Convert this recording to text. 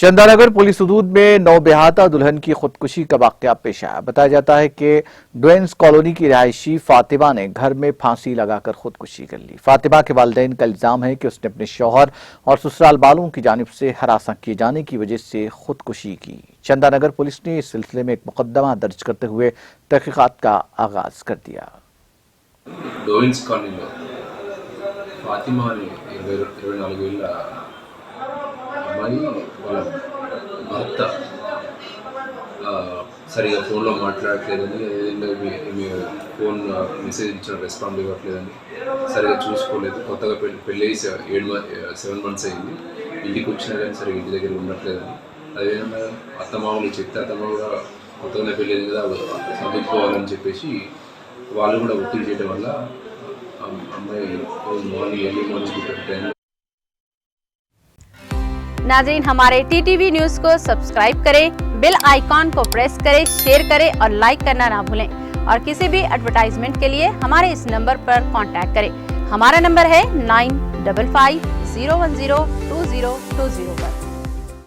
Chandanagar police हदूद में नौबेहाता दुल्हन की खुदकुशी का वाकया पेश आया। बताया जाता है कि डुएंस कॉलोनी की रिहायशी फातिमा ने घर में फांसी लगाकर खुदकुशी कर ली। फातिमा के वालिदैन का इल्जाम है कि उसने अपने शौहर और ससुराल वालों की जानिब से हरासा किए जाने की वजह से खुदकुशी की। चंदानगर पुलिस ने इस सिलसिले में एक मुकदमा दर्ज करते हुए तहकीकात का आगाज कर दिया। डोइन्स कॉलोनीలో ఫాతిమా అనే 24 ఏళ్ల అమ్మాయి వాళ్ళ భర్త సరిగా ఫోన్లో మాట్లాడట్లేదని, మీ ఫోన్ మెసేజ్ ఇచ్చిన రెస్పాండ్ ఇవ్వట్లేదని, సరిగా చూసుకోలేదు. కొత్తగా పెళ్ళి 7 months అయింది. ఇంటికి వచ్చినా కానీ సరిగా ఇంటి దగ్గర ఉండట్లేదని, అదేవిధంగా అత్తమామలు చెప్తే అత్తమ్మ కూడా కొత్తగానే పెళ్ళేది కదా చదువుకోవాలని చెప్పేసి వాళ్ళు కూడా ఒత్తిడి చేయడం వల్ల అమ్మాయి ఎర్లీ మార్నింగ్ नाज़रीन, हमारे टीटीवी न्यूज को सब्सक्राइब करें, बेल आइकॉन को प्रेस करें, शेयर करें और लाइक करना ना भूलें। और किसी भी एडवर्टाइजमेंट के लिए हमारे इस नंबर पर कांटेक्ट करें। हमारा नंबर है 9550102020 पर।